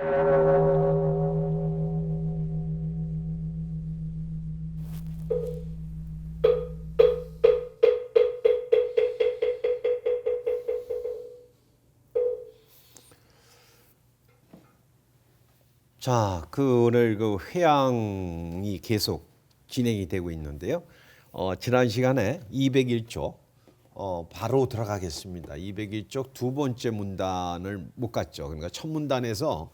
자, 오늘 회양이 계속 진행이 되고 있는데요. 지난 시간에 201쪽 바로 들어가겠습니다. 201쪽 두 번째 문단을 못 갔죠. 그러니까 첫 문단에서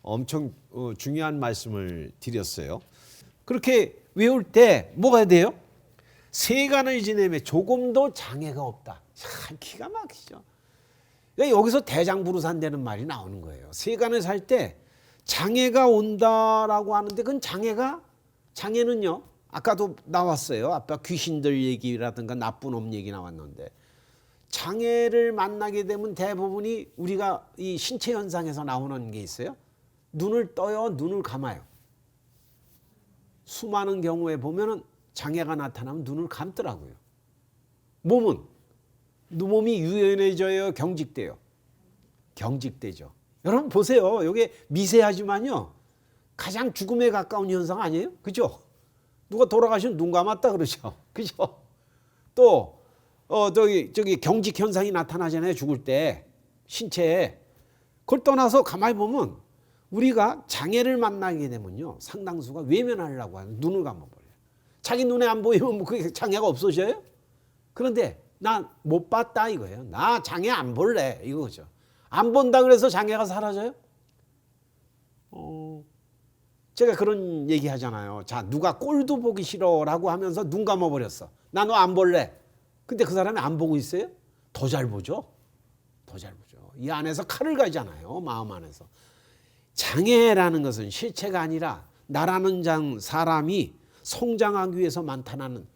엄청 중요한 말씀을 드렸어요. 그렇게 외울 때 뭐가 돼요? 세간을 지내며 조금도 장애가 없다. 참 기가 막히죠. 그러니까 여기서 대장부르산다는 말이 나오는 거예요. 세간을 살 때 장애가 온다라고 하는데 그건 장애는요. 아까도 나왔어요. 아까 귀신들 얘기라든가 나쁜 놈 얘기 나왔는데 장애를 만나게 되면 대부분이 우리가 이 신체 현상에서 나오는 게 있어요. 눈을 떠요, 눈을 감아요. 수많은 경우에 보면은 장애가 나타나면 눈을 감더라고요. 몸이 유연해져요, 경직돼요. 경직되죠. 여러분 보세요. 이게 미세하지만요. 가장 죽음에 가까운 현상 아니에요? 그죠? 누가 돌아가시면 눈 감았다 그러죠. 그죠? 또 저기 경직 현상이 나타나잖아요. 죽을 때 신체에. 그걸 떠나서 가만히 보면 우리가 장애를 만나게 되면요. 상당수가 외면하려고 하는 눈을 감아버려요. 자기 눈에 안 보이면 뭐 그게 장애가 없어져요? 그런데 나 못 봤다 이거예요. 나 장애 안 볼래 이거죠. 안 본다 그래서 장애가 사라져요? 제가 그런 얘기 하잖아요. 자, 누가 꼴도 보기 싫어라고 하면서 눈 감아버렸어. 나 너 안 볼래. 근데 그 사람이 안 보고 있어요? 더 잘 보죠. 더 잘 보죠. 이 안에서 칼을 갈잖아요. 마음 안에서. 장애라는 것은 실체가 아니라 나라는 사람이 성장하기 위해서 나타나는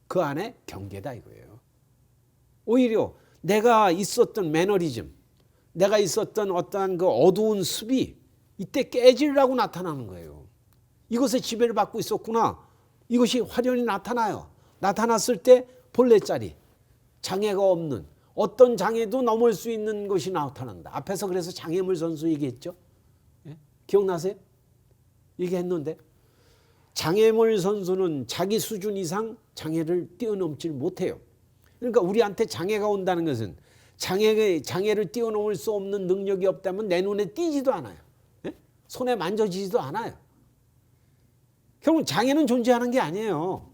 그 안에 경계다 이거예요. 오히려 내가 있었던 매너리즘, 내가 있었던 어떠한 그 어두운 습이 이때 깨지려고 나타나는 거예요. 이것에 지배를 받고 있었구나. 이것이 화려히 나타나요. 나타났을 때 본래짜리 장애가 없는 어떤 장애도 넘을 수 있는 것이 나타난다. 앞에서 그래서 장애물 선수 얘기했죠. 예? 기억나세요? 얘기했는데 장애물 선수는 자기 수준 이상 장애를 뛰어넘지 못해요. 그러니까 우리한테 장애가 온다는 것은 장애를 뛰어넘을 수 없는 능력이 없다면 내 눈에 띄지도 않아요. 예? 손에 만져지지도 않아요. 결국 장애는 존재하는 게 아니에요.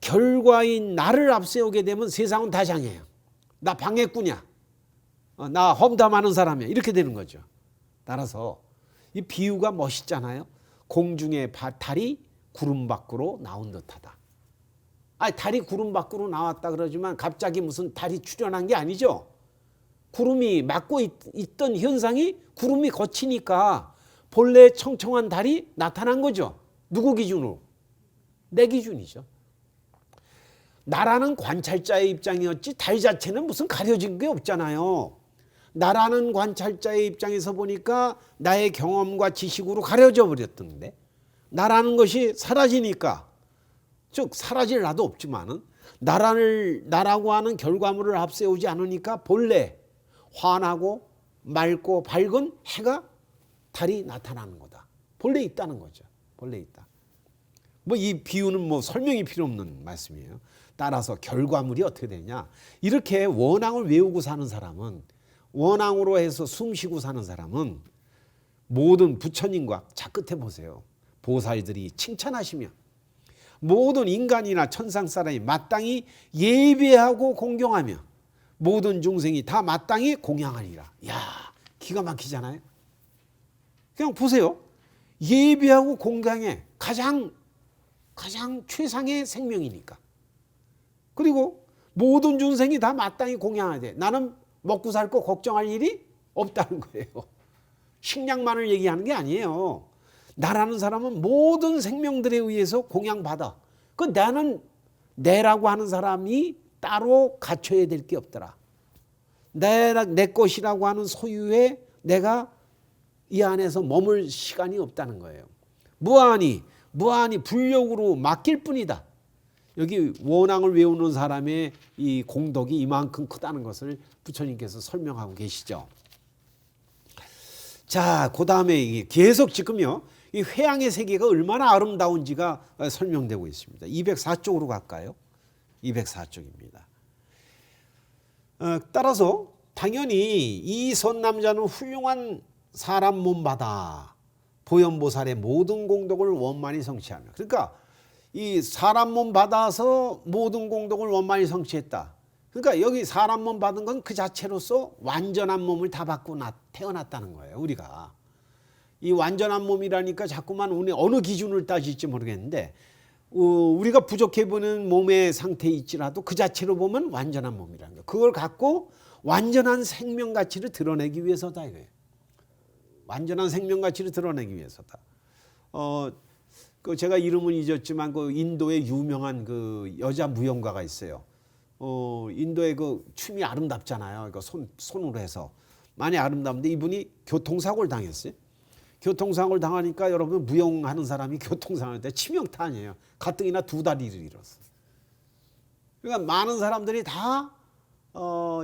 결과인 나를 앞세우게 되면 세상은 다 장애예요. 나 방해꾼이야. 나 험담하는 사람이야. 이렇게 되는 거죠. 따라서 이 비유가 멋있잖아요. 공중의 달이 구름 밖으로 나온 듯하다. 달이 구름 밖으로 나왔다 그러지만 갑자기 무슨 달이 출현한 게 아니죠. 구름이 막고 있던 현상이 구름이 거치니까 본래 청청한 달이 나타난 거죠. 누구 기준으로? 내 기준이죠. 나라는 관찰자의 입장이었지 달 자체는 무슨 가려진 게 없잖아요. 나라는 관찰자의 입장에서 보니까 나의 경험과 지식으로 가려져 버렸던데 나라는 것이 사라지니까 즉 사라질 나도 없지만은 나라고 하는 결과물을 앞세우지 않으니까 본래 환하고 맑고 밝은 해가 달이 나타나는 거다. 본래 있다는 거죠. 본래 있다. 이 비유는 설명이 필요 없는 말씀이에요. 따라서 결과물이 어떻게 되냐. 이렇게 원앙을 외우고 사는 사람은 원앙으로 해서 숨쉬고 사는 사람은 모든 부처님과 자 끝에 보세요. 보살들이 칭찬하시며 모든 인간이나 천상 사람이 마땅히 예배하고 공경하며 모든 중생이 다 마땅히 공양하리라. 이야, 기가 막히잖아요. 그냥 보세요. 예배하고 공경에 가장 최상의 생명이니까. 그리고 모든 중생이 다 마땅히 공양해야 돼. 나는 먹고 살 거 걱정할 일이 없다는 거예요. 식량만을 얘기하는 게 아니에요. 나라는 사람은 모든 생명들에 의해서 공양받아. 나는 내라고 하는 사람이 따로 갖춰야 될 게 없더라. 내 것이라고 하는 소유에 내가 이 안에서 머물 시간이 없다는 거예요. 무한히 불력으로 맡길 뿐이다. 여기 원앙을 외우는 사람의 이 공덕이 이만큼 크다는 것을 부처님께서 설명하고 계시죠. 자, 그 다음에 계속 지금요, 이 회양의 세계가 얼마나 아름다운지가 설명되고 있습니다. 204쪽으로 갈까요? 204쪽입니다. 따라서 당연히 이 선남자는 훌륭한 사람 몸받아 보현보살의 모든 공덕을 원만히 성취하며, 그러니까 이 사람 몸 받아서 모든 공덕을 원만히 성취했다. 그러니까 여기 사람 몸 받은 건 그 자체로서 완전한 몸을 다 받고 태어났다는 거예요. 우리가 이 완전한 몸이라니까 자꾸만 어느 기준을 따질지 모르겠는데, 우리가 부족해 보는 몸의 상태에 있지라도 그 자체로 보면 완전한 몸이라는 거예요. 그걸 갖고 완전한 생명 가치를 드러내기 위해서다 이거예요. 완전한 생명 가치를 드러내기 위해서다. 제가 이름은 잊었지만 그 인도의 유명한 그 여자 무용가가 있어요. 인도의 그 춤이 아름답잖아요. 이거 손으로 해서 많이 아름다운데 이분이 교통사고를 당했어요. 교통사고를 당하니까 여러분, 무용하는 사람이 교통사고할 때 치명타 아니에요. 가뜩이나 2다리를 잃었어요. 그러니까 많은 사람들이 다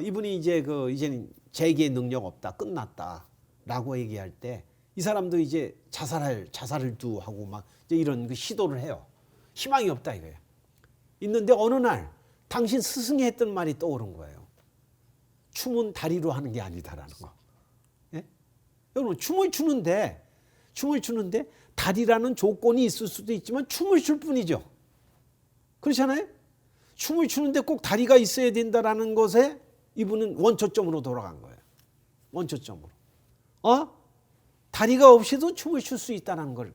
이분이 이제는 재기의 능력 없다, 끝났다라고 얘기할 때 이 사람도 이제 자살을 하고 막 이제 이런 그 시도를 해요. 희망이 없다 이거예요. 있는데 어느 날 당신 스승이 했던 말이 떠오른 거예요. 춤은 다리로 하는 게 아니다라는 거. 예? 여러분, 춤을 추는데 다리라는 조건이 있을 수도 있지만 춤을 출 뿐이죠. 그렇잖아요? 춤을 추는데 꼭 다리가 있어야 된다라는 것에 이분은 원초점으로 돌아간 거예요. 원초점으로. 다리가 없이도 춤을 출 수 있다는 걸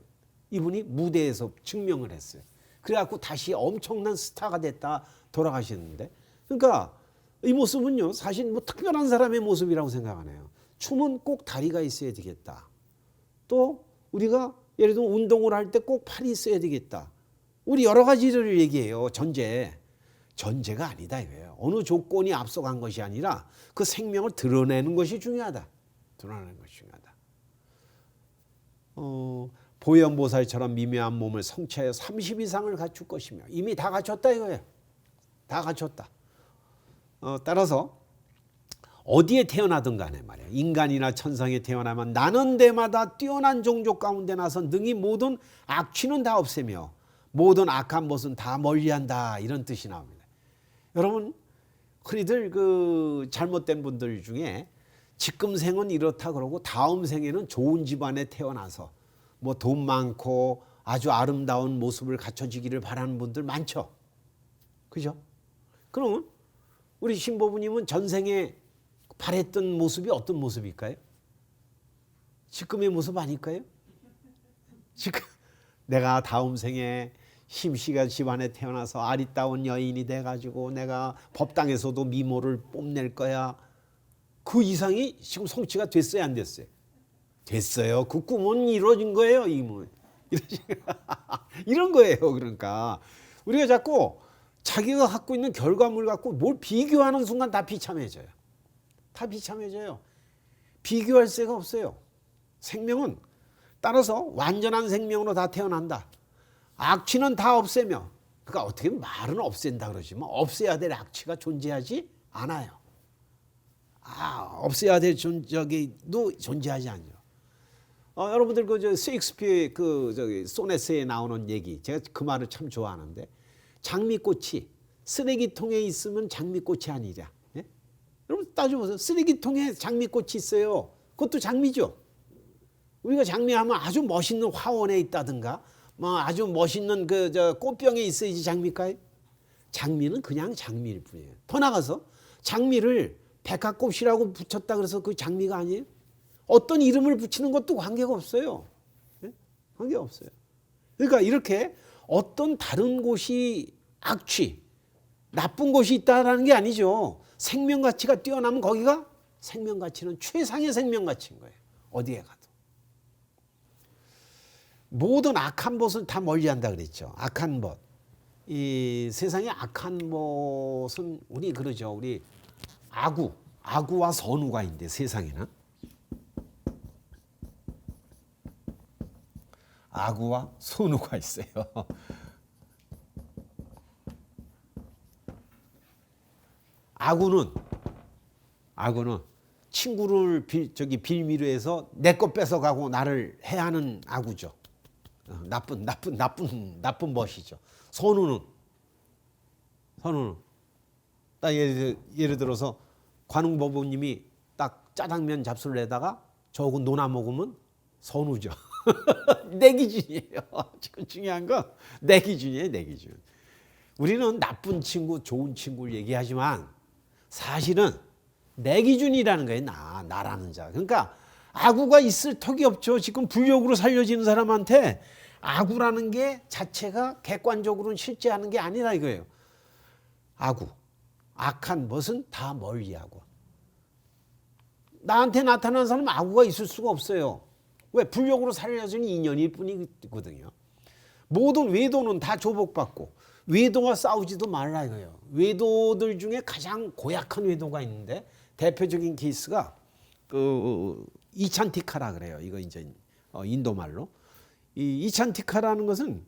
이분이 무대에서 증명을 했어요. 그래갖고 다시 엄청난 스타가 됐다 돌아가시는데, 그러니까 이 모습은요, 사실 뭐 특별한 사람의 모습이라고 생각 안 해요. 춤은 꼭 다리가 있어야 되겠다. 또 우리가 예를 들어 운동을 할 때 꼭 팔이 있어야 되겠다. 우리 여러 가지를 얘기해요. 전제가 아니다 이거예요. 어느 조건이 앞서간 것이 아니라 그 생명을 드러내는 것이 중요하다. 드러내는 것이 중요하다. 보현보살처럼 미묘한 몸을 성취하여 30 이상을 갖출 것이며, 이미 다 갖췄다 이거예요. 다 갖췄다. 따라서 어디에 태어나든 간에 말이야, 인간이나 천상에 태어나면 나는 데마다 뛰어난 종족 가운데 나서 능히 모든 악취는 다 없애며 모든 악한 것은 다 멀리한다, 이런 뜻이 나옵니다. 여러분, 흔히들 그 잘못된 분들 중에 지금 생은 이렇다 그러고 다음 생에는 좋은 집안에 태어나서 뭐 돈 많고 아주 아름다운 모습을 갖춰지기를 바라는 분들 많죠. 그죠? 그러면 우리 신보부님은 전생에 바랬던 모습이 어떤 모습일까요? 지금의 모습 아닐까요? 지금 내가 다음 생에 심씨가 집안에 태어나서 아리따운 여인이 돼가지고 내가 법당에서도 미모를 뽐낼 거야. 그 이상이 지금 성취가 됐어요, 안 됐어요? 됐어요. 그 꿈은 이루어진 거예요. 이런 거예요. 그러니까 우리가 자꾸 자기가 갖고 있는 결과물 갖고 뭘 비교하는 순간 다 비참해져요. 다 비참해져요. 비교할 새가 없어요. 생명은 따라서 완전한 생명으로 다 태어난다. 악취는 다 없애며, 그러니까 어떻게 말은 없앤다 그러지만 없애야 될 악취가 존재하지 않아요. 없애야 될 저기도 존재하지 않죠. 여러분들 그 셰익스피어의 소네트에 나오는 얘기, 제가 그 말을 참 좋아하는데, 장미꽃이 쓰레기통에 있으면 장미꽃이 아니랴. 예? 여러분 따져보세요. 쓰레기통에 장미꽃이 있어요. 그것도 장미죠. 우리가 장미하면 아주 멋있는 화원에 있다든가, 뭐 아주 멋있는 꽃병에 있어야지 장미일까요? 장미는 그냥 장미일 뿐이에요. 더 나가서 장미를 백합꽃이라고 붙였다 그래서 그 장미가 아니에요? 어떤 이름을 붙이는 것도 관계가 없어요. 네? 관계가 없어요. 그러니까 이렇게 어떤 다른 곳이 악취, 나쁜 곳이 있다라는 게 아니죠. 생명 가치가 뛰어나면 거기가 생명 가치는 최상의 생명 가치인 거예요. 어디에 가도. 모든 악한 것은 다 멀리한다 그랬죠. 악한 것. 이 세상에 악한 것은 우리 그러죠. 우리 악우와 선우가 있는데 세상에는 악우와 선우가 있어요. 악우는 친구를 빌미로 해서 내 것 뺏어가고 나를 해하는 아구죠. 나쁜 멋이죠. 선우는 딱 예를 들어서 관웅법부님이 딱 짜장면 잡수를 내다가 저하고 논아 먹으면 선우죠. 내 기준이에요. 지금 중요한 건 내 기준이에요. 내 기준. 우리는 나쁜 친구, 좋은 친구를 얘기하지만 사실은 내 기준이라는 거예요. 나라는 자. 그러니까 아구가 있을 턱이 없죠. 지금 불욕으로 살려지는 사람한테 아구라는 게 자체가 객관적으로는 실제하는 게 아니라 이거예요. 아구, 악한 것은 다 멀리하고. 나한테 나타나는 사람은 아구가 있을 수가 없어요. 왜? 불욕으로 살려지는 인연일 뿐이거든요. 모든 외도는 다 조복받고 외도와 싸우지도 말라 이거예요. 외도들 중에 가장 고약한 외도가 있는데 대표적인 케이스가 이찬티카라 그래요. 이거 이제 인도 말로. 이 이찬티카라는 것은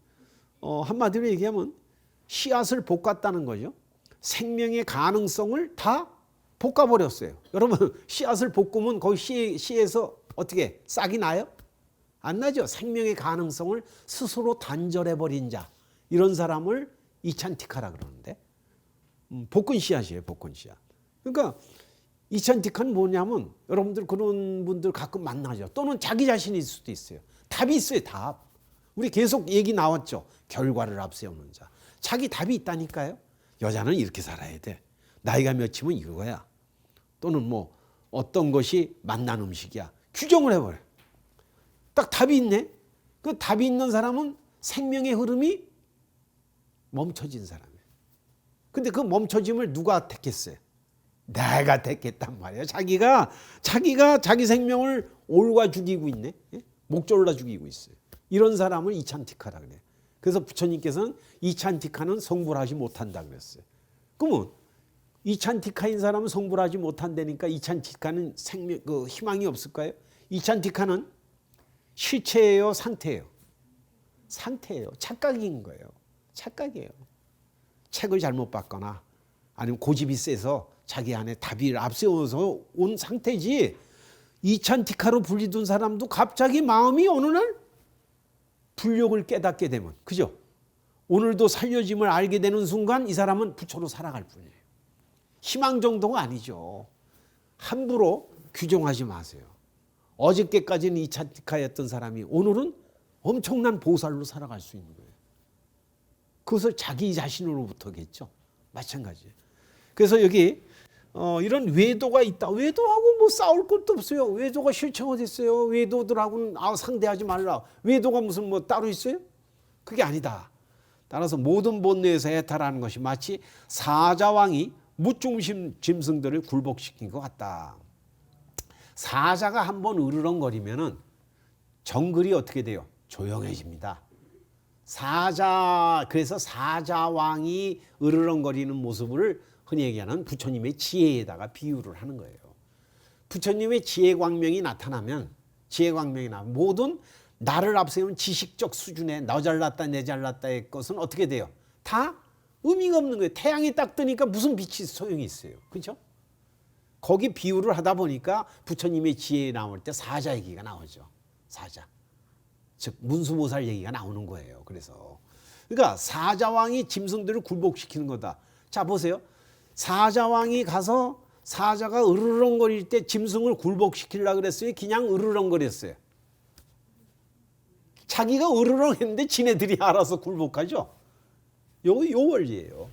한마디로 얘기하면 씨앗을 볶았다는 거죠. 생명의 가능성을 다 볶아버렸어요. 여러분 씨앗을 볶으면 거기 씨에서 어떻게 싹이 나요? 안 나죠. 생명의 가능성을 스스로 단절해버린 자, 이런 사람을 이찬티카라 그러는데 볶은 씨앗이에요. 볶은 씨앗. 그러니까 이찬티카는 뭐냐면 여러분들 그런 분들 가끔 만나죠. 또는 자기 자신일 수도 있어요. 답이 있어요. 답. 우리 계속 얘기 나왔죠. 결과를 앞세우는 자. 자기 답이 있다니까요. 여자는 이렇게 살아야 돼. 나이가 몇이면 이거야. 또는 뭐 어떤 것이 만난 음식이야. 규정을 해버려. 딱 답이 있네. 그 답이 있는 사람은 생명의 흐름이 멈춰진 사람이에요. 근데 그 멈춰짐을 누가 택했어요? 내가 택했단 말이에요. 자기가 자기 생명을 올가 죽이고 있네. 목졸라 죽이고 있어요. 이런 사람을 이찬티카라 그래요. 그래서 부처님께서는 이찬티카는 성불하지 못한다 그랬어요. 그러면 이찬티카인 사람은 성불하지 못한다니까 이찬티카는 희망이 없을까요? 이찬티카는 실체예요, 상태예요? 상태예요. 착각인 거예요. 착각이에요. 책을 잘못 봤거나 아니면 고집이 세서 자기 안에 답을 앞세워서 온 상태지, 이찬티카로 분리된 사람도 갑자기 마음이 어느 날 불욕을 깨닫게 되면, 그죠? 오늘도 살려짐을 알게 되는 순간 이 사람은 부처로 살아갈 뿐이에요. 희망 정도가 아니죠. 함부로 규정하지 마세요. 어저께까지는 이찬티카였던 사람이 오늘은 엄청난 보살로 살아갈 수 있는 거예요. 그것을 자기 자신으로부터겠죠. 마찬가지예요. 그래서 여기 이런 외도가 있다. 외도하고 뭐 싸울 것도 없어요. 외도가 실체가 됐어요. 외도들하고는 상대하지 말라. 외도가 무슨 뭐 따로 있어요? 그게 아니다. 따라서 모든 본능에서 해탈하는 것이 마치 사자왕이 무중심 짐승들을 굴복시킨 것 같다. 사자가 한번 으르렁거리면은 정글이 어떻게 돼요? 조용해집니다. 그래서 사자왕이 으르렁거리는 모습을 흔히 얘기하는 부처님의 지혜에다가 비유를 하는 거예요. 부처님의 지혜 광명이 나타나면 모든 나를 앞세운 지식적 수준의 너 잘났다 내 잘났다의 것은 어떻게 돼요? 다 의미가 없는 거예요. 태양이 딱 뜨니까 무슨 빛이 소용이 있어요. 그렇죠? 거기 비유를 하다 보니까 부처님의 지혜에 나올 때 사자 얘기가 나오죠. 사자. 즉 문수모살 얘기가 나오는 거예요. 그러니까 사자왕이 짐승들을 굴복시키는 거다. 자 보세요. 사자왕이 가서 사자가 으르렁거릴 때 짐승을 굴복시키려고 그랬어요? 그냥 으르렁거렸어요? 자기가 으르렁했는데 지네들이 알아서 굴복하죠. 요 원리예요.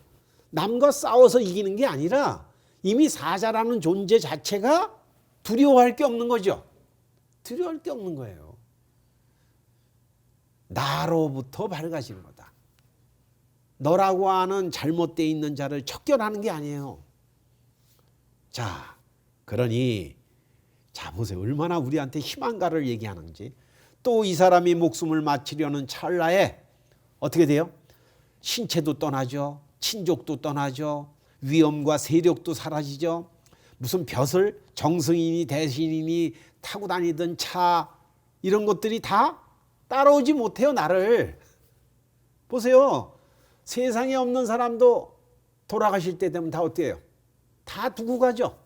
남과 싸워서 이기는 게 아니라 이미 사자라는 존재 자체가 두려워할 게 없는 거죠. 두려워할 게 없는 거예요. 나로부터 밝아지는 거다. 너라고 하는 잘못되어 있는 자를 척결하는 게 아니에요. 자, 그러니 자 보세요. 얼마나 우리한테 희망가를 얘기하는지. 또 이 사람이 목숨을 마치려는 찰나에 어떻게 돼요? 신체도 떠나죠. 친족도 떠나죠. 위엄과 세력도 사라지죠. 무슨 벼슬, 정승이니 대신이니 타고 다니던 차 이런 것들이 다 따라오지 못해요. 나를. 보세요. 세상에 없는 사람도 돌아가실 때 되면 다 어때요? 다 두고 가죠.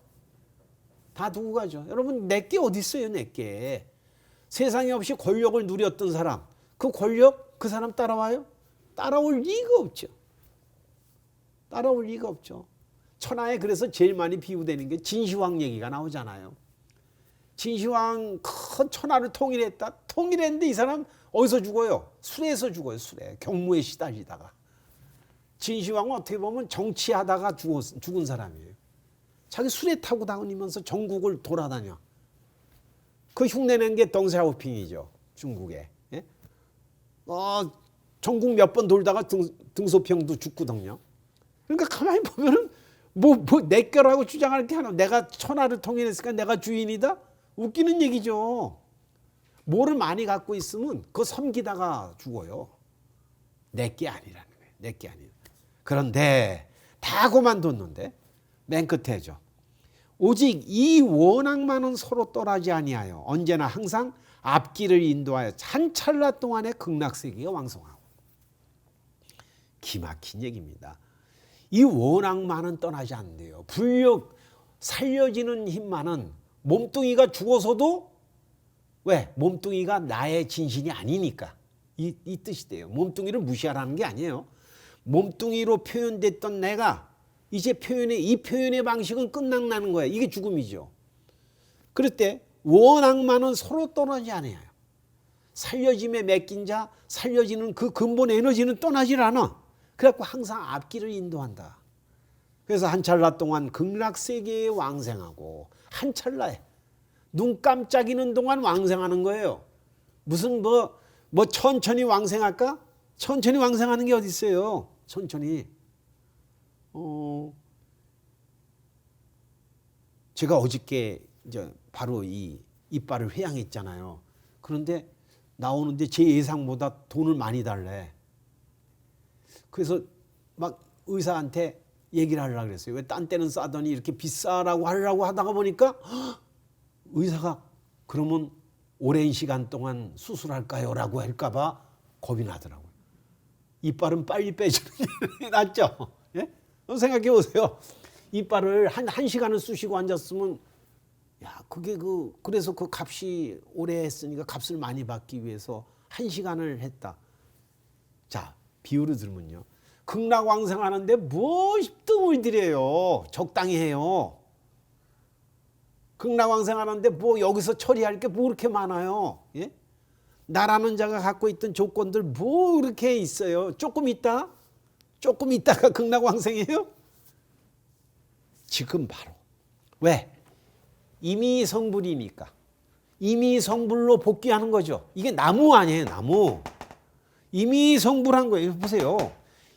다 두고 가죠. 여러분 내게 어디 있어요, 내게. 세상에 없이 권력을 누렸던 사람, 그 권력 그 사람 따라와요? 따라올 리가 없죠. 따라올 리가 없죠. 천하에 그래서 제일 많이 비유되는 게 진시황 얘기가 나오잖아요. 진시황 큰 천하를 통일했다. 통일했는데 이 사람 어디서 죽어요? 술에서 죽어요. 술에. 경무에 시달리다가. 진시황은 어떻게 보면 정치하다가 죽은 사람이에요. 자기 술에 타고 다니면서 전국을 돌아다녀. 그 흉내낸 게 덩샤오핑이죠. 중국에. 예? 전국 몇 번 돌다가 등소평도 죽거든요. 그러니까 가만히 보면은 내 거라고 주장할 게 하나. 내가 천하를 통일했으니까 내가 주인이다? 웃기는 얘기죠. 뭐를 많이 갖고 있으면 그거 섬기다가 죽어요. 내게 아니라는 거예요. 내게 아니라. 그런데 다 그만뒀는데 맨 끝에죠. 오직 이 원악만은 서로 떠나지 아니하여 언제나 항상 앞길을 인도하여 한 찰나 동안에 극락세계가 왕성하고. 기막힌 얘기입니다. 이 원악만은 떠나지 않는데요. 불력 살려지는 힘만은 몸뚱이가 죽어서도 왜? 몸뚱이가 나의 진신이 아니니까. 이 뜻이 돼요. 몸뚱이를 무시하라는 게 아니에요. 몸뚱이로 표현됐던 내가 이제 이 표현의 방식은 끝장나는 거야. 이게 죽음이죠. 그럴 때 원악만은 서로 떠나지 않아요. 살려짐에 맡긴 자, 살려지는 그 근본 에너지는 떠나질 않아. 그래갖고 항상 앞길을 인도한다. 그래서 한 찰나 동안 극락세계에 왕생하고 한 찰나에 눈 깜짝이는 동안 왕생하는 거예요. 무슨 뭐 천천히 왕생할까? 천천히 왕생하는 게 어디 있어요? 천천히. 제가 어저께 이제 바로 이 이빨을 회양했잖아요. 그런데 나오는데 제 예상보다 돈을 많이 달래. 그래서 막 의사한테 얘기를 하려고 그랬어요. 왜 딴 때는 싸더니 이렇게 비싸라고 하려고 하다가 보니까 의사가 그러면 오랜 시간 동안 수술할까요? 라고 할까봐 겁이 나더라고요. 이빨은 빨리 빼주는 게 낫죠. 예? 생각해 보세요. 이빨을 한 시간을 쑤시고 앉았으면 야, 그래서 그 값이 오래 했으니까 값을 많이 받기 위해서 한 시간을 했다. 자, 비유를 들면요. 극락왕생하는데 뭐 뜸을 들여요. 적당히 해요. 극락왕생하는데 뭐 여기서 처리할 게 뭐 그렇게 많아요. 예? 나라는 자가 갖고 있던 조건들 뭐 그렇게 있어요. 조금 있다가 극락왕생이에요? 지금 바로. 왜? 이미 성불이니까. 이미 성불로 복귀하는 거죠. 이게 나무 아니에요, 나무. 이미 성불한 거예요. 보세요.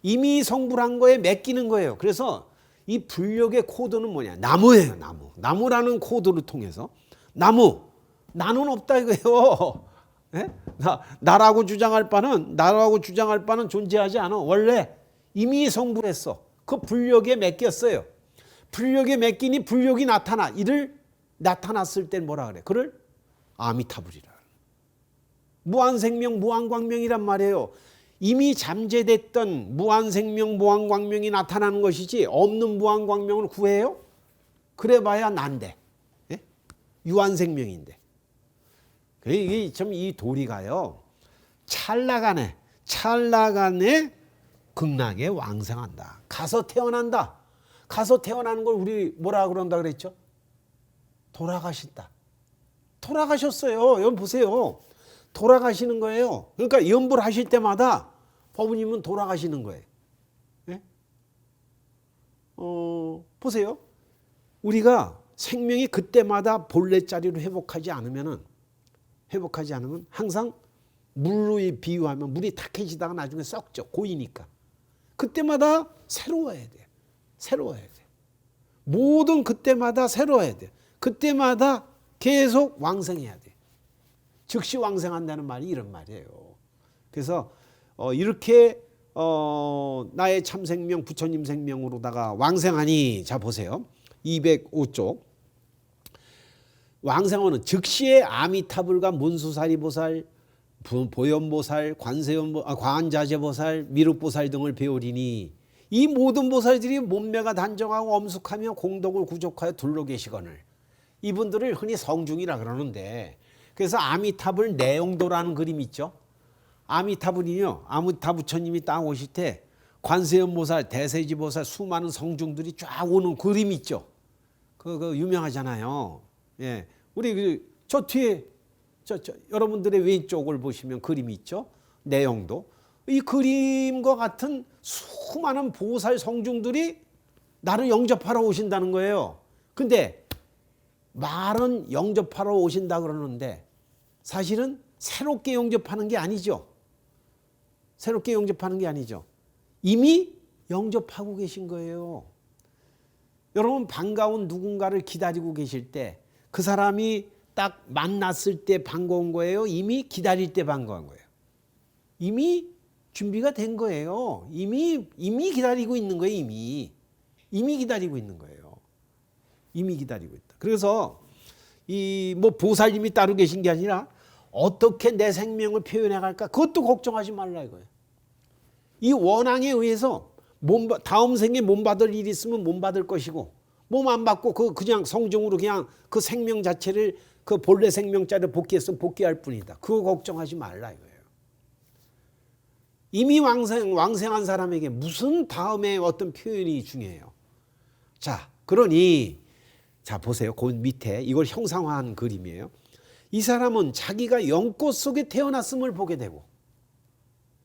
이미 성불한 거에 맡기는 거예요. 그래서 이 불력의 코드는 뭐냐? 나무예요, 나무. 나무라는 코드를 통해서. 나는 없다 이거예요. 예? 나라고 주장할 바는 존재하지 않아. 원래 이미 성불했어. 그 불력에 맡겼어요. 불력에 맡기니 불력이 나타났을 땐 뭐라 그래? 그를 아미타불이라. 무한생명, 무한광명이란 말이에요. 이미 잠재됐던 무한생명, 무한광명이 나타나는 것이지 없는 무한광명을 구해요? 그래봐야 난데. 예? 유한생명인데. 이게 참 이 도리가요. 찰나간에 극락에 왕생한다. 가서 태어난다. 가서 태어나는 걸 우리 뭐라 그런다 그랬죠? 돌아가신다. 돌아가셨어요. 여러분 보세요. 돌아가시는 거예요. 그러니까 연불 하실 때마다 법부님은 돌아가시는 거예요. 네? 보세요. 우리가 생명이 그때마다 본래 자리로 회복하지 않으면 항상 물로 비유하면 물이 탁해지다가 나중에 썩죠. 고이니까. 그때마다 새로워야 돼. 모든 그때마다 새로워야 돼. 그때마다 계속 왕생해야 돼. 즉시 왕생한다는 말이 이런 말이에요. 그래서 이렇게 나의 참생명 부처님 생명으로다가 왕생하니, 자 보세요. 205쪽. 왕생하는 즉시의 아미타불과 문수사리보살, 보현보살, 관자재보살, 미륵보살 등을 배우리니 이 모든 보살들이 몸매가 단정하고 엄숙하며 공덕을 구족하여 둘러 계시거늘 이분들을 흔히 성중이라 그러는데, 그래서 아미타불 내용도라는 그림 있죠. 아미타불이요, 아미타 부처님이 딱 오실 때 관세음보살, 대세지보살, 수많은 성중들이 쫙 오는 그림 있죠. 그거 유명하잖아요. 예, 우리 저 뒤에 여러분들의 왼쪽을 보시면 그림이 있죠. 내용도. 이 그림과 같은 수많은 보살 성중들이 나를 영접하러 오신다는 거예요. 근데 말은 영접하러 오신다 그러는데 사실은 새롭게 영접하는 게 아니죠. 새롭게 영접하는 게 아니죠. 이미 영접하고 계신 거예요. 여러분, 반가운 누군가를 기다리고 계실 때 그 사람이 딱 만났을 때 반가운 거예요? 이미 기다릴 때 반가운 거예요? 이미 준비가 된 거예요. 이미 기다리고 있는 거예요. 이미 기다리고 있는 거예요. 이미 기다리고 있다. 그래서 이 뭐 보살님이 따로 계신 게 아니라 어떻게 내 생명을 표현해 갈까? 그것도 걱정하지 말라 이거예요. 이 원앙에 의해서 다음 생에 몸 받을 일이 있으면 몸 받을 것이고, 몸 안 받고 그냥 성중으로 그냥 그 생명 자체를 그 본래 생명자를 복귀했으면 복귀할 뿐이다. 그거 걱정하지 말라 이거예요. 이미 왕생한 사람에게 무슨 다음에 어떤 표현이 중요해요. 자, 그러니 자 보세요. 그 밑에 이걸 형상화한 그림이에요. 이 사람은 자기가 연꽃 속에 태어났음을 보게 되고,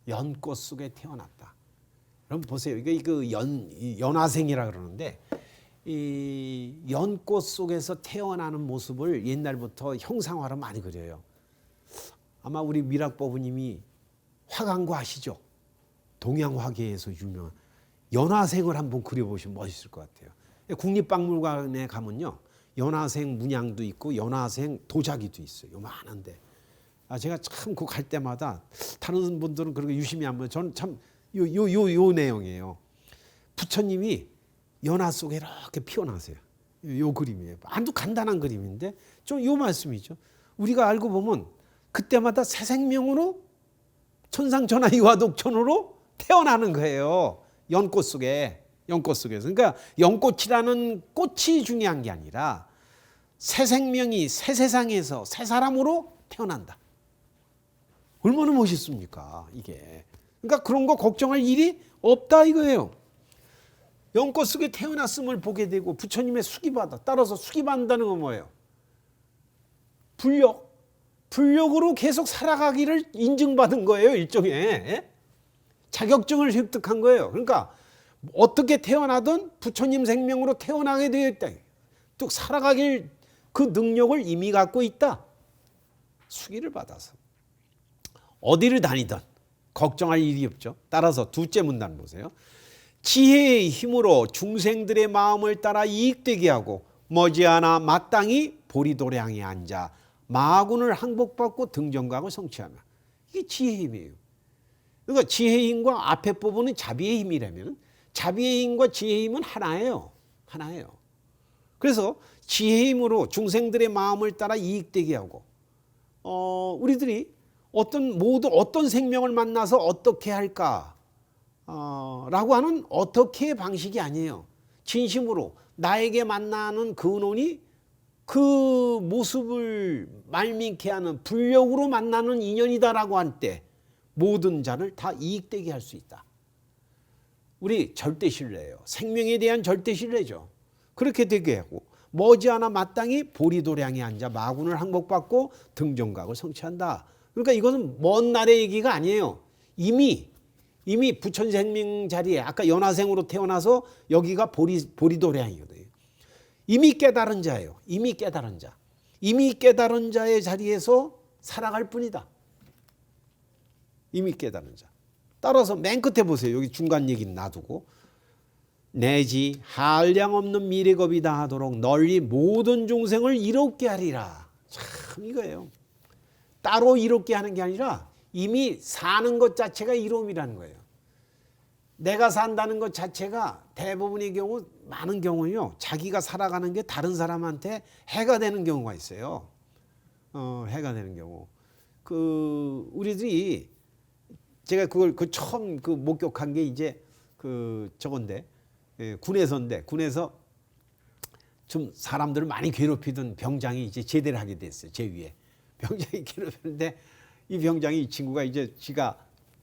연꽃 속에 태어났다. 그럼 보세요. 이거 연화생이라 그러는데, 이 연꽃 속에서 태어나는 모습을 옛날부터 형상화로 많이 그려요. 아마 우리 미락법부님이 화강고 아시죠? 동양화계에서 유명한 연화생을 한번 그려보시면 멋있을 것 같아요. 국립박물관에 가면요, 연화생 문양도 있고 연화생 도자기도 있어요. 요만한데. 제가 참 그 갈 때마다 다른 분들은 그렇게 유심히 하면 저는 참 요 내용이에요. 부처님이 연화 속에 이렇게 피어나세요. 요 그림이에요. 아주 간단한 그림인데 좀 요 말씀이죠. 우리가 알고 보면 그때마다 새 생명으로 천상천하 유화독천으로 태어나는 거예요. 연꽃 속에서. 그러니까 연꽃이라는 꽃이 중요한 게 아니라 새 생명이 새 세상에서 새 사람으로 태어난다. 얼마나 멋있습니까, 이게. 그러니까 그런 거 걱정할 일이 없다 이거예요. 연꽃 속에 태어났음을 보게 되고 부처님의 수기받아. 따라서 수기받는다는 건 뭐예요? 불력으로 계속 살아가기를 인증받은 거예요. 일종의 자격증을 획득한 거예요. 그러니까 어떻게 태어나든 부처님 생명으로 태어나게 되어 있다. 또 살아가길 그 능력을 이미 갖고 있다. 수기를 받아서 어디를 다니든 걱정할 일이 없죠. 따라서 둘째 문단 보세요. 지혜의 힘으로 중생들의 마음을 따라 이익되게 하고 머지않아 마땅히 보리도량에 앉아 마군을 항복받고 등정각을 성취하며. 이게 지혜의 힘이에요. 그러니까 지혜의 힘과 앞에 부분은 자비의 힘이라면 자비의 힘과 지혜의 힘은 하나예요. 그래서 지혜의 힘으로 중생들의 마음을 따라 이익되게 하고, 우리들이 어떤 생명을 만나서 어떻게 할까? 라고 하는 어떻게 방식이 아니에요. 진심으로 나에게 만나는 근원이 그 모습을 말민케 하는 불력으로 만나는 인연이다라고 할 때 모든 자를 다 이익되게 할 수 있다. 우리 절대신뢰예요. 생명에 대한 절대신뢰죠. 그렇게 되게 하고 머지않아 마땅히 보리도량에 앉아 마군을 항복받고 등정각을 성취한다. 그러니까 이것은 먼 날의 얘기가 아니에요. 이미 부처생명 자리에 아까 연화생으로 태어나서 여기가 보리도량이거든요. 이미 깨달은 자예요. 이미 깨달은 자의 자리에서 살아갈 뿐이다. 이미 깨달은 자. 따라서 맨 끝에 보세요. 여기 중간 얘기는 놔두고 내지 한량 없는 미래겁이다 하도록 널리 모든 중생을 이롭게 하리라. 참 이거예요. 따로 이롭게 하는 게 아니라 이미 사는 것 자체가 이로움이라는 거예요. 내가 산다는 것 자체가 대부분의 경우, 많은 경우요, 자기가 살아가는 게 다른 사람한테 해가 되는 경우가 있어요. 해가 되는 경우. 우리들이 제가 그걸 처음 목격한 게 이제 저건데, 군에서인데, 군에서 좀 사람들을 많이 괴롭히던 병장이 이제 제대를 하게 됐어요. 제 위에. 병장이 괴롭히는데 이 병장이 이 친구가 이제 지가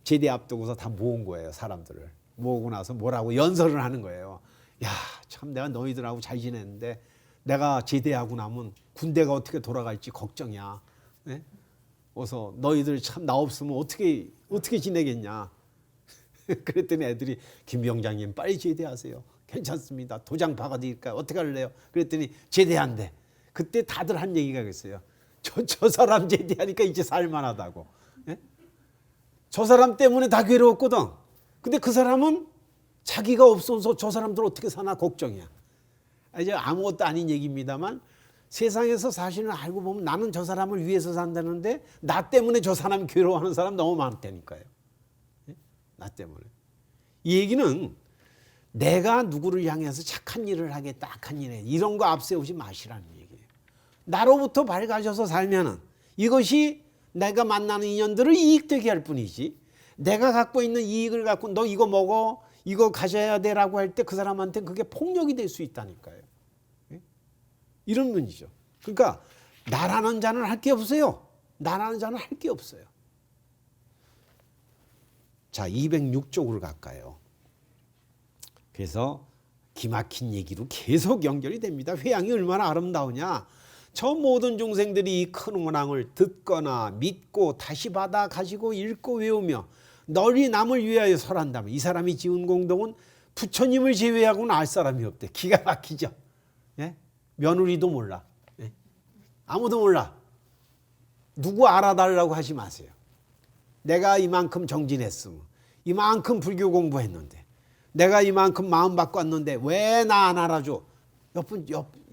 제대 앞두고서 다 모은 거예요. 사람들을. 모으고 나서 뭐라고 연설을 하는 거예요. 야, 참 내가 너희들하고 잘 지냈는데 내가 제대하고 나면 군대가 어떻게 돌아갈지 걱정이야. 네? 어서 너희들 참 나 없으면 어떻게 지내겠냐. 그랬더니 애들이 김 병장님 빨리 제대하세요. 괜찮습니다. 도장 박아드릴까요? 어떻게 할래요? 그랬더니 제대한대. 그때 다들 한 얘기가 있어요. 저 사람 제대하니까 이제 살만하다고. 예? 저 사람 때문에 다 괴로웠거든. 근데 그 사람은 자기가 없어서 저 사람들 어떻게 사나 걱정이야. 이제 아무것도 아닌 얘기입니다만 세상에서 사실은 알고 보면 나는 저 사람을 위해서 산다는데 나 때문에 저 사람이 괴로워하는 사람 너무 많다니까요. 예? 나 때문에. 이 얘기는 내가 누구를 향해서 착한 일을 하겠다, 악한 일을 해. 이런 거 앞세우지 마시라는 얘기예요. 나로부터 밝아져서 살면은 이것이 내가 만나는 인연들을 이익되게 할 뿐이지 내가 갖고 있는 이익을 갖고 너 이거 먹어, 이거 가져야 돼라고 할 때 그 사람한테 그게 폭력이 될 수 있다니까요. 이런 문제죠. 그러니까 나라는 자는 할 게 없어요. 나라는 자는 할 게 없어요. 자, 206쪽으로 갈까요? 그래서 기막힌 얘기로 계속 연결이 됩니다. 회양이 얼마나 아름다우냐. 저 모든 중생들이 이 큰 원앙을 듣거나 믿고 다시 받아 가지고 읽고 외우며 널리 남을 위하여 설한다면 이 사람이 지은 공덕은 부처님을 제외하고는 알 사람이 없대. 기가 막히죠. 예? 며느리도 몰라. 예? 아무도 몰라. 누구 알아달라고 하지 마세요. 내가 이만큼 정진했으면 이만큼 불교 공부했는데 내가 이만큼 마음 바꿨는데 왜 나 안 알아줘?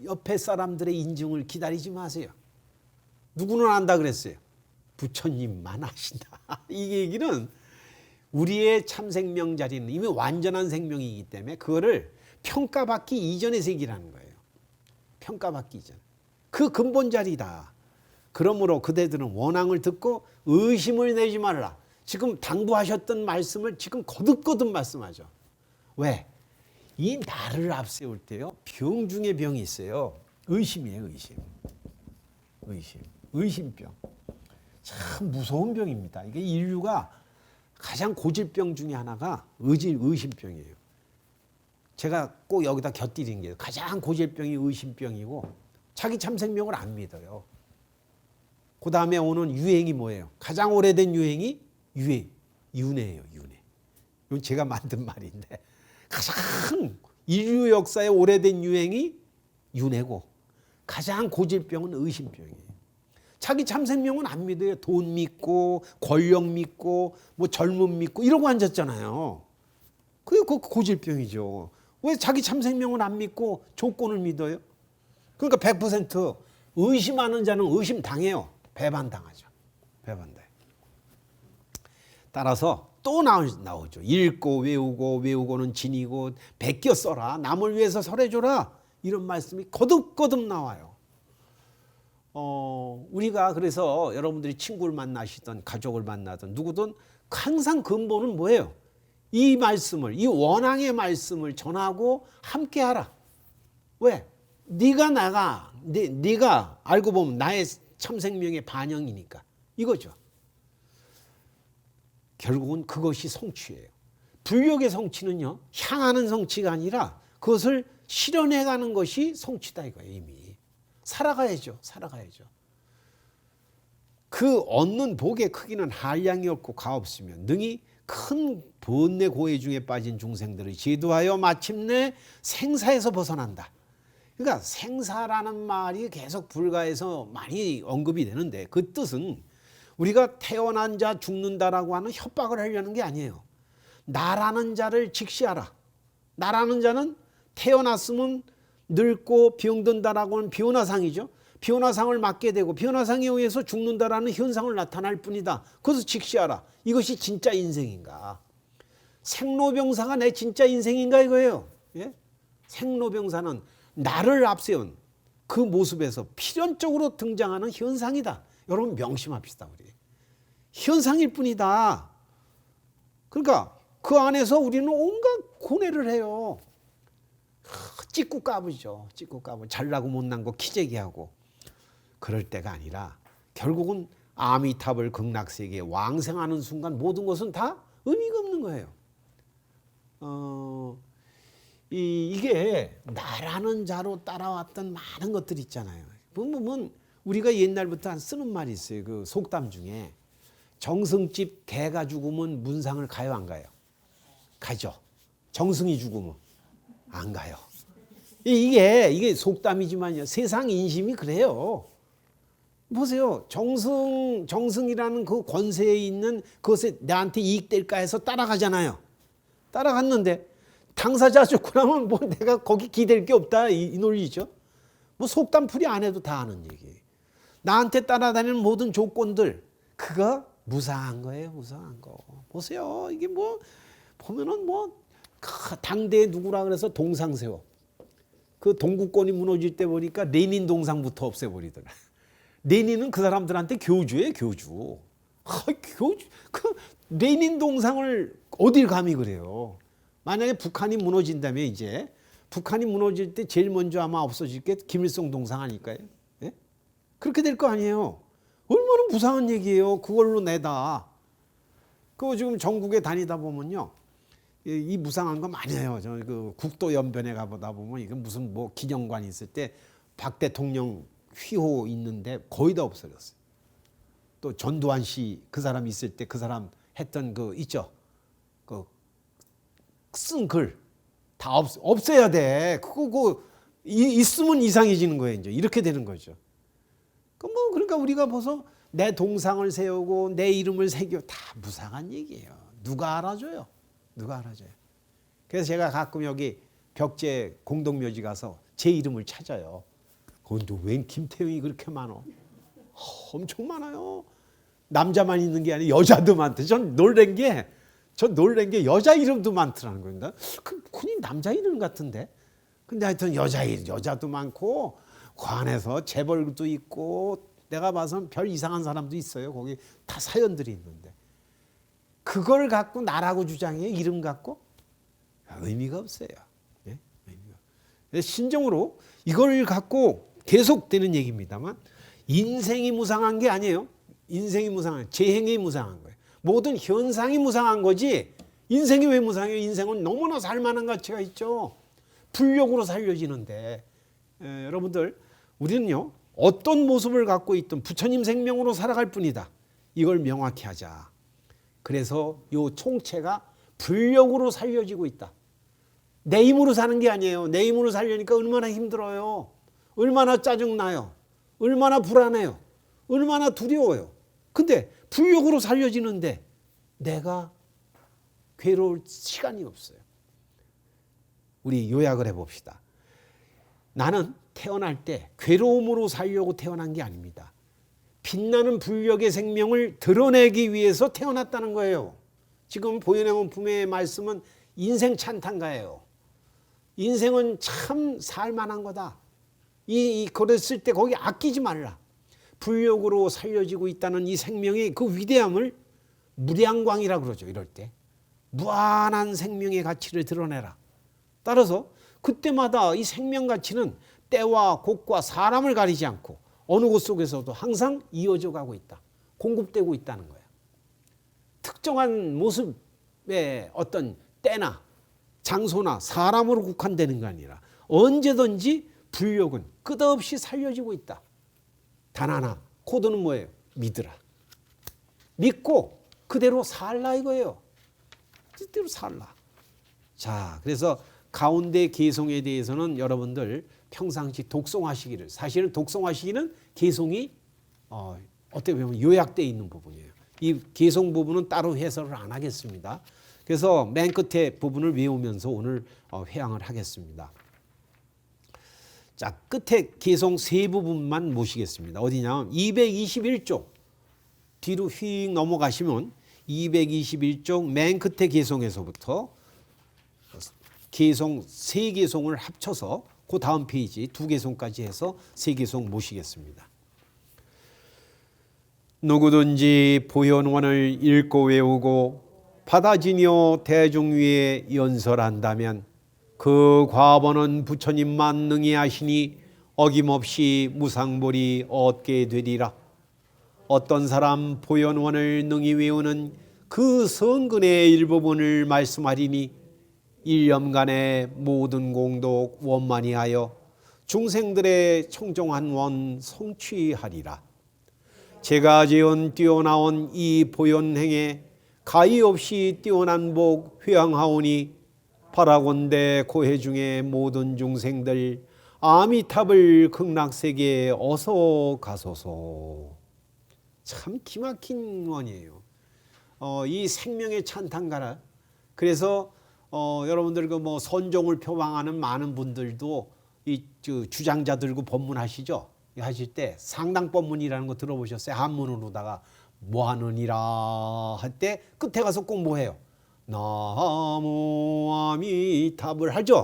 옆에 사람들의 인증을 기다리지 마세요. 누구는 안다 그랬어요? 부처님만 아신다. 이 얘기는 우리의 참생명 자리는 이미 완전한 생명이기 때문에 그거를 평가받기 이전의 세계라는 거예요. 평가받기 이전. 그 근본 자리다. 그러므로 그대들은 원앙을 듣고 의심을 내지 말라. 지금 당부하셨던 말씀을 지금 거듭거듭 말씀하죠. 왜? 이 나를 앞세울 때요. 병 중에 병이 있어요. 의심이에요. 의심병. 참 무서운 병입니다. 이게 인류가 가장 고질병 중에 하나가 의심병이에요. 제가 꼭 여기다 곁들인 게 가장 고질병이 의심병이고 자기 참생명을 안 믿어요. 그 다음에 오는 유행이 뭐예요? 가장 오래된 유행이 윤회예요. 이건 제가 만든 말인데 가장 인류 역사의 오래된 유행이 윤회고 가장 고질병은 의심병이에요. 자기 참생명은 안 믿어요. 돈 믿고 권력 믿고 뭐 젊음 믿고 이러고 앉았잖아요. 그게 그 고질병이죠. 왜 자기 참생명은 안 믿고 조건을 믿어요? 그러니까 100% 의심하는 자는 의심당해요. 배반당하죠. 배반당해요. 따라서 또 나오죠. 읽고 외우고는 지니고 베껴 써라. 남을 위해서 설해줘라. 이런 말씀이 거듭거듭 나와요. 우리가 그래서 여러분들이 친구를 만나시든 가족을 만나든 누구든 항상 근본은 뭐예요? 이 말씀을, 이 원앙의 말씀을 전하고 함께하라. 왜? 네가 알고 보면 나의 참생명의 반영이니까 이거죠. 결국은 그것이 성취예요. 불욕의 성취는요, 향하는 성취가 아니라 그것을 실현해가는 것이 성취다 이거예요. 이미 살아가야죠. 그 얻는 복의 크기는 한량이 없고 가없으며 능히 큰 번뇌 고해 중에 빠진 중생들을 제도하여 마침내 생사에서 벗어난다. 그러니까 생사라는 말이 계속 불가에서 많이 언급이 되는데 그 뜻은 우리가 태어난 자 죽는다라고 하는 협박을 하려는 게 아니에요. 나라는 자를 직시하라. 나라는 자는 태어났으면 늙고 병든다라고 하는 비원화상이죠. 비원화상을 맞게 되고 비원화상에 의해서 죽는다라는 현상을 나타날 뿐이다. 그것을 직시하라. 이것이 진짜 인생인가? 생로병사가 내 진짜 인생인가 이거예요. 예? 생로병사는 나를 앞세운 그 모습에서 필연적으로 등장하는 현상이다. 여러분 명심합시다. 우리 현상일 뿐이다. 그러니까 그 안에서 우리는 온갖 고뇌를 해요. 찍고 까부죠. 찍고 까부. 잘나고 못난 거 키재기하고. 그럴 때가 아니라 결국은 아미타불 극락세계에 왕생하는 순간 모든 것은 다 의미가 없는 거예요. 이게 나라는 자로 따라왔던 많은 것들 있잖아요. 보면 우리가 옛날부터 쓰는 말이 있어요. 그 속담 중에 정승집 개가 죽으면 문상을 가요, 안 가요? 가죠. 정승이 죽으면 안 가요. 이게 속담이지만요. 세상 인심이 그래요. 보세요. 정승이라는 그 권세에 있는 그것에 나한테 이익될까 해서 따라가잖아요. 따라갔는데 당사자 죽고 나면 뭐 내가 거기 기댈 게 없다 이 논리죠. 뭐 속담풀이 안 해도 다 아는 얘기. 나한테 따라다니는 모든 조건들 그거 무상한 거예요. 무상한 거. 보세요. 이게 뭐 보면은 뭐 당대에 누구라 그래서 동상 세워. 그 동구권이 무너질 때 보니까 레닌 동상부터 없애버리더라. 레닌은 그 사람들한테 교주예요. 교주. 교주. 그 레닌 동상을 어딜 감히 그래요. 만약에 북한이 무너진다면 이제 북한이 무너질 때 제일 먼저 아마 없어질 게 김일성 동상 아닐까요? 예? 그렇게 될 거 아니에요. 얼마나 무상한 얘기예요. 그걸로 내다. 그 지금 전국에 다니다 보면요. 이 무상한 거 많이 해요. 저 그 국도 연변에 가보다 보면 이게 무슨 뭐 기념관 있을 때 박 대통령 휘호 있는데 거의 다 없어졌어요. 또 전두환 씨 그 사람 있을 때 그 사람 했던 그 있죠. 그 쓴 글 다 없애야 돼. 그거 있으면 이상해지는 거예요. 이제 이렇게 되는 거죠. 그러니까 우리가 벌써 내 동상을 세우고 내 이름을 새겨 다 무상한 얘기예요. 누가 알아줘요? 누가 알아줘요? 그래서 제가 가끔 여기 벽제 공동묘지 가서 제 이름을 찾아요. 근데 웬 김태형이 그렇게 많어? 엄청 많아요. 남자만 있는 게 아니라 여자도 많대. 전 놀란 게 여자 이름도 많더라는 겁니다. 그냥 남자 이름 같은데. 근데 하여튼 여자도 많고 관에서 재벌도 있고 내가 봐선 별 이상한 사람도 있어요. 거기 다 사연들이 있는데. 그걸 갖고 나라고 주장해요. 이름 갖고? 의미가 없어요. 네? 의미가. 신정으로 이걸 갖고 계속되는 얘기입니다만 인생이 무상한 게 아니에요. 인생이 무상한 재행이 무상한 거예요. 모든 현상이 무상한 거지 인생이 왜 무상해요? 인생은 너무나 살만한 가치가 있죠. 불력으로 살려지는데 여러분들 우리는요. 어떤 모습을 갖고 있든 부처님 생명으로 살아갈 뿐이다. 이걸 명확히 하자. 그래서 이 총체가 불력으로 살려지고 있다. 내 힘으로 사는 게 아니에요. 내 힘으로 살려니까 얼마나 힘들어요. 얼마나 짜증나요. 얼마나 불안해요. 얼마나 두려워요. 근데 불력으로 살려지는데 내가 괴로울 시간이 없어요. 우리 요약을 해봅시다. 나는 태어날 때 괴로움으로 살려고 태어난 게 아닙니다. 빛나는 불력의 생명을 드러내기 위해서 태어났다는 거예요. 지금 보현행원품의 말씀은 인생 찬탄가예요. 인생은 참 살만한 거다. 그랬을 때 거기 아끼지 말라. 불력으로 살려지고 있다는 이 생명의 그 위대함을 무량광이라고 그러죠. 이럴 때. 무한한 생명의 가치를 드러내라. 따라서 그때마다 이 생명 가치는 때와 곳과 사람을 가리지 않고 어느 곳 속에서도 항상 이어져 가고 있다. 공급되고 있다는 거야. 특정한 모습의 어떤 때나 장소나 사람으로 국한되는 게 아니라 언제든지 불력은 끝없이 살려지고 있다. 단 하나, 코드는 뭐예요? 믿으라. 믿고 그대로 살라 이거예요. 그대로 살라. 자, 그래서 가운데 개송에 대해서는 여러분들 평상시 독송하시기를, 사실은 독송하시기는 개송이 어떻게 보면 요약되어 있는 부분이에요. 이 개송 부분은 따로 해설을 안 하겠습니다. 그래서 맨 끝에 부분을 외우면서 오늘 회항을 하겠습니다. 자, 끝에 개송 세 부분만 모시겠습니다. 어디냐면 221쪽 뒤로 휙 넘어가시면 221쪽 맨 끝에 개송에서부터 개송 세 개송을 합쳐서 그 다음 페이지 두 개송까지 해서 세 개송 모시겠습니다. 누구든지 보현원을 읽고 외우고 받아지며 대중 위에 연설한다면 그 과번은 부처님만 능히 하시니 어김없이 무상볼이 얻게 되리라. 어떤 사람 보현원을 능히 외우는 그 성근의 일부분을 말씀하리니 1년간의 모든 공덕 원만히하여 중생들의 청정한 원 성취하리라. 제가 지은 뛰어나온 이 보현행에 가히 없이 뛰어난 복 회항하오니 바라건대 고해 중에 모든 중생들 아미탑을 극락세계에 어서 가소서. 참 기막힌 원이에요. 이 생명의 찬탄가라. 그래서 여러분들 그 뭐 선종을 표방하는 많은 분들도 이 주장자들고 법문하시죠. 하실 때 상당법문이라는 거 들어보셨어요? 한문으로다가 뭐 하느니라 할 때 끝에 가서 꼭 뭐 해요? 나무 아미탑을 하죠.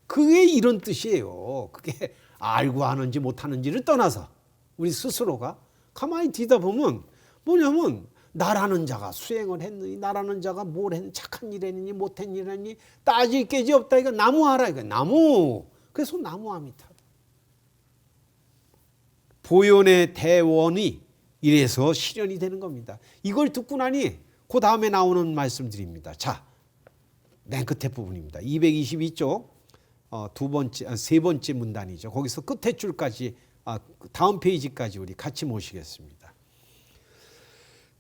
그게 이런 뜻이에요. 그게 알고 하는지 못하는지를 떠나서 우리 스스로가 가만히 뒤다 보면 뭐냐면 나라는 자가 수행을 했느니 나라는 자가 뭘 했느니 착한 일 했느니 못한 일 했느니 따질 게지 없다. 이거 나무하라. 이거 나무. 그래서 나무 아미탑. 보현의 대원이 이래서 실현이 되는 겁니다. 이걸 듣고 나니 그 다음에 나오는 말씀드립니다. 자, 맨 끝에 부분입니다. 222쪽 세 번째 문단이죠. 거기서 끝에 줄까지 다음 페이지까지 우리 같이 모시겠습니다.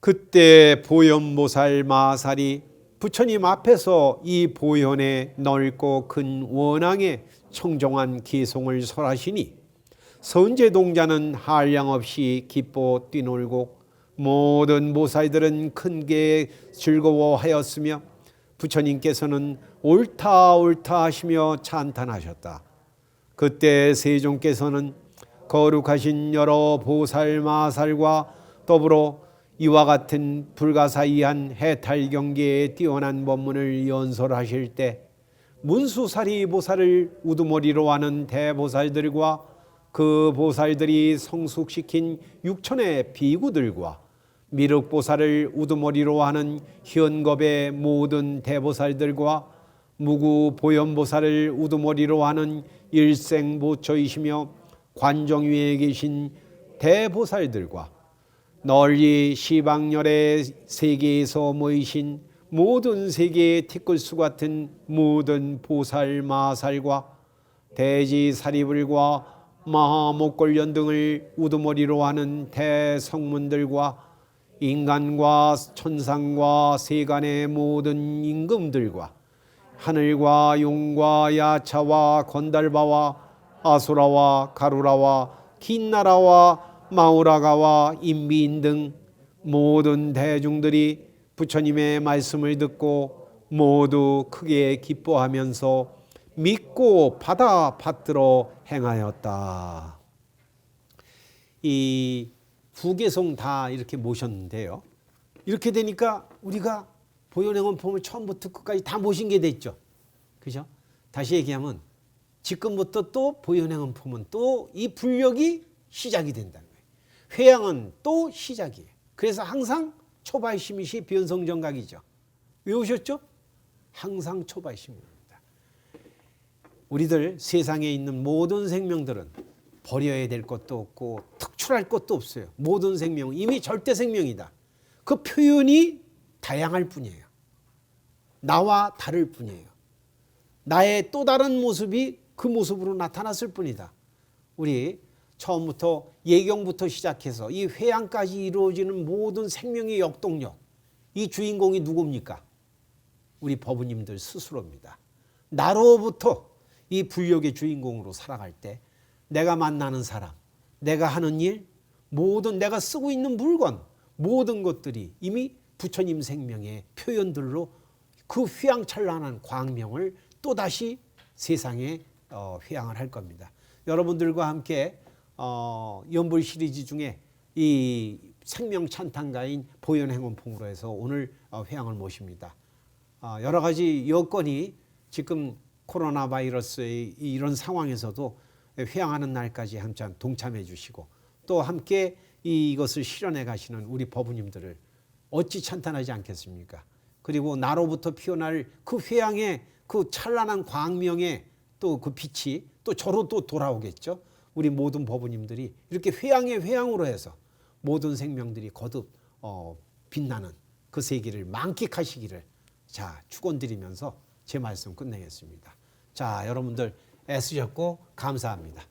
그때 보현보살 마살이 부처님 앞에서 이 보현의 넓고 큰 원앙에 청정한 기송을 설하시니 선제동자는 한량없이 기뻐 뛰놀고 모든 보살들은 큰게 즐거워하였으며 부처님께서는 옳다 옳다 하시며 찬탄하셨다. 그때 세종께서는 거룩하신 여러 보살 마살과 더불어 이와 같은 불가사의한 해탈 경계에 뛰어난 법문을 연설하실 때 문수사리 보살을 우두머리로 하는 대보살들과 그 보살들이 성숙시킨 육천의 비구들과 미륵보살을 우두머리로 하는 현겁의 모든 대보살들과 무구 보현보살을 우두머리로 하는 일생보처이시며 관정 위에 계신 대보살들과 널리 시방열의 세계에서 모이신 모든 세계의 티끌수 같은 모든 보살 마살과 대지 사리불과 마하목걸련 등을 우두머리로 하는 대성문들과 인간과 천상과 세간의 모든 임금들과 하늘과 용과 야차와 건달바와 아수라와 가루라와 긴나라와 마우라가와 인비인 등 모든 대중들이 부처님의 말씀을 듣고 모두 크게 기뻐하면서 믿고 받들어 행하였다. 이 부계송 다 이렇게 모셨는데요. 이렇게 되니까 우리가 보현행원품을 처음부터 끝까지 다 모신 게 됐죠. 그죠? 다시 얘기하면 지금부터 또 보현행원품은 또 이 불력이 시작이 된다는 거예요. 회양은 또 시작이에요. 그래서 항상 초발심이시 변성정각이죠. 외우셨죠? 항상 초발심입니다. 우리들 세상에 있는 모든 생명들은 버려야 될 것도 없고 특출할 것도 없어요. 모든 생명은 이미 절대 생명이다. 그 표현이 다양할 뿐이에요. 나와 다를 뿐이에요. 나의 또 다른 모습이 그 모습으로 나타났을 뿐이다. 우리 처음부터 예경부터 시작해서 이 회양까지 이루어지는 모든 생명의 역동력, 이 주인공이 누굽니까? 우리 법우님들 스스로입니다. 나로부터 이 불력의 주인공으로 살아갈 때 내가 만나는 사람, 내가 하는 일, 모든 내가 쓰고 있는 물건, 모든 것들이 이미 부처님 생명의 표현들로 그 휘황찬란한 광명을 또다시 세상에 휘황을 할 겁니다. 여러분들과 함께 연불 시리즈 중에 이 생명찬탄가인 보현행원풍으로 해서 오늘 회양을 모십니다. 여러 가지 여건이 지금 코로나 바이러스의 이런 상황에서도 회양하는 날까지 한참 동참해 주시고 또 함께 이것을 실현해 가시는 우리 법우님들을 어찌 찬탄하지 않겠습니까? 그리고 나로부터 피어날 그 회양의 그 찬란한 광명의 또 그 빛이 또 저로 또 돌아오겠죠. 우리 모든 법우님들이 이렇게 회양의 회양으로 해서 모든 생명들이 거듭 빛나는 그 세기를 만끽하시기를 자 축원드리면서 제 말씀 끝내겠습니다. 자 여러분들 애쓰셨고 감사합니다.